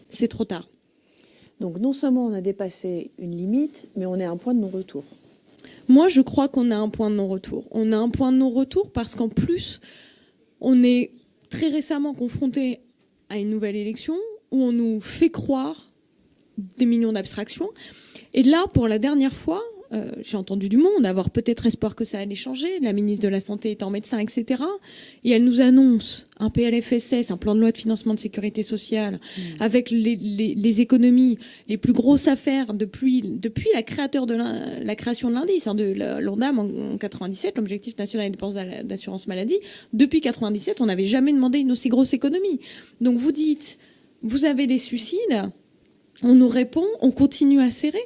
c'est trop tard. Donc non seulement on a dépassé une limite, mais on est à un point de non-retour. Moi, je crois qu'on a un point de non-retour. On a un point de non-retour parce qu'en plus, on est très récemment confronté à une nouvelle élection où on nous fait croire des millions d'abstractions. Et là, pour la dernière fois, j'ai entendu du monde avoir peut-être espoir que ça allait changer. La ministre de la Santé étant médecin, etc. Et elle nous annonce un PLFSS, un plan de loi de financement de sécurité sociale, avec les économies les plus grosses à faire depuis la création de l'indice, de l'ONDAM en 97, l'objectif national des dépenses d'assurance maladie. Depuis 97, on n'avait jamais demandé une aussi grosse économie. Donc vous dites, vous avez des suicides. On nous répond, on continue à serrer.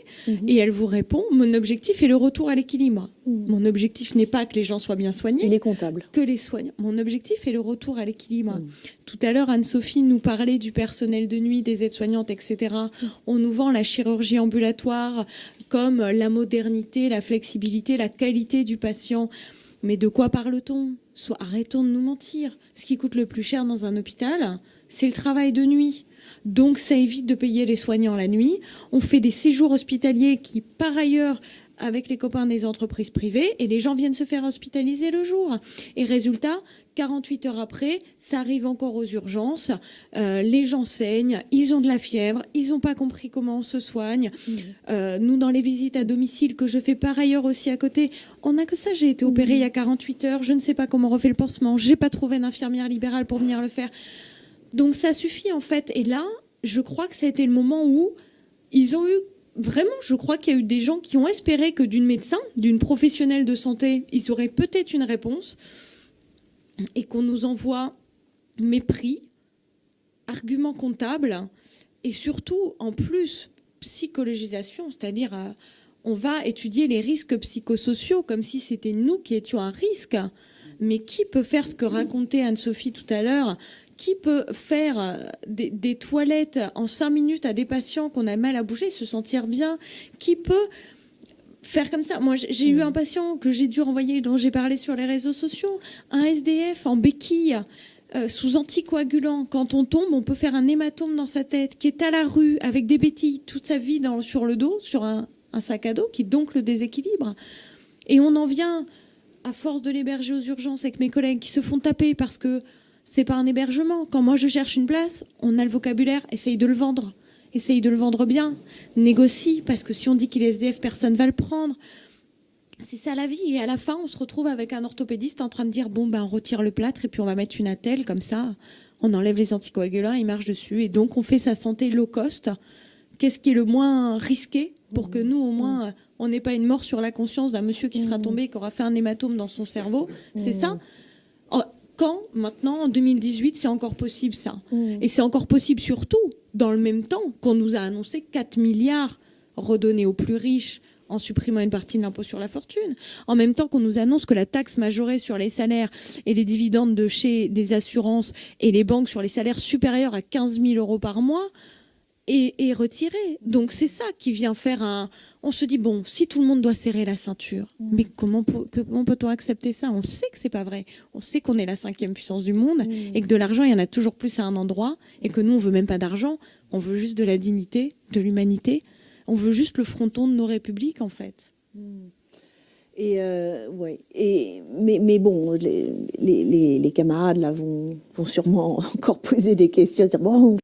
Et elle vous répond, mon objectif est le retour à l'équilibre. Mon objectif n'est pas que les gens soient bien soignés. Il est comptable. Que les soignants. Mon objectif est le retour à l'équilibre. Tout à l'heure, Anne-Sophie nous parlait du personnel de nuit, des aides-soignantes, etc. On nous vend la chirurgie ambulatoire comme la modernité, la flexibilité, la qualité du patient. Mais de quoi parle-t-on ? Arrêtons de nous mentir. Ce qui coûte le plus cher dans un hôpital, c'est le travail de nuit. Donc ça évite de payer les soignants la nuit. On fait des séjours hospitaliers qui, par ailleurs, avec les copains des entreprises privées, et les gens viennent se faire hospitaliser le jour. Et résultat, 48 heures après, ça arrive encore aux urgences. Les gens saignent, ils ont de la fièvre, ils n'ont pas compris comment on se soigne. Nous, dans les visites à domicile que je fais par ailleurs aussi à côté, on n'a que ça. J'ai été opérée il y a 48 heures, je ne sais pas comment on refait le pansement, j'ai pas trouvé d'infirmière libérale pour venir le faire. Donc ça suffit en fait. Et là, je crois que ça a été le moment où ils ont eu vraiment, je crois qu'il y a eu des gens qui ont espéré que d'une médecin, d'une professionnelle de santé, ils auraient peut-être une réponse et qu'on nous envoie mépris, arguments comptables et surtout, en plus, psychologisation, c'est-à-dire on va étudier les risques psychosociaux comme si c'était nous qui étions un risque. Mais qui peut faire ce que racontait Anne-Sophie tout à l'heure ? Qui peut faire des toilettes en 5 minutes à des patients qu'on a mal à bouger, se sentir bien ? Qui peut faire comme ça ? Moi, j'ai eu un patient que j'ai dû renvoyer, dont j'ai parlé sur les réseaux sociaux, un SDF en béquille, sous anticoagulant. Quand on tombe, on peut faire un hématome dans sa tête, qui est à la rue, avec des béquilles toute sa vie sur le dos, sur un sac à dos, qui donc le déséquilibre. Et on en vient, à force de l'héberger aux urgences avec mes collègues, qui se font taper parce que c'est pas un hébergement. Quand moi je cherche une place, on a le vocabulaire, essaye de le vendre. Essaye de le vendre bien. Négocie, parce que si on dit qu'il est SDF, personne va le prendre. C'est ça la vie. Et à la fin, on se retrouve avec un orthopédiste en train de dire, bon, on retire le plâtre et puis on va mettre une attelle, comme ça, on enlève les anticoagulants, il marche dessus. Et donc, on fait sa santé low cost. Qu'est-ce qui est le moins risqué pour que nous, au moins, on n'ait pas une mort sur la conscience d'un monsieur qui sera tombé, qui aura fait un hématome dans son cerveau. C'est ça. Quand, maintenant, en 2018, c'est encore possible, ça. Et c'est encore possible, surtout, dans le même temps qu'on nous a annoncé 4 milliards redonnés aux plus riches en supprimant une partie de l'impôt sur la fortune. En même temps qu'on nous annonce que la taxe majorée sur les salaires et les dividendes de chez les assurances et les banques sur les salaires supérieurs à 15 000 euros par mois est retirée. Donc c'est ça qui vient faire on se dit, bon, si tout le monde doit serrer la ceinture, mais comment peut-on accepter ça ? On sait que c'est pas vrai. On sait qu'on est la 5e puissance du monde et que de l'argent, il y en a toujours plus à un endroit et que nous, on veut même pas d'argent. On veut juste de la dignité, de l'humanité. On veut juste le fronton de nos républiques, en fait. Ouais. Mais bon, les camarades là vont sûrement encore poser des questions. Dire, bon,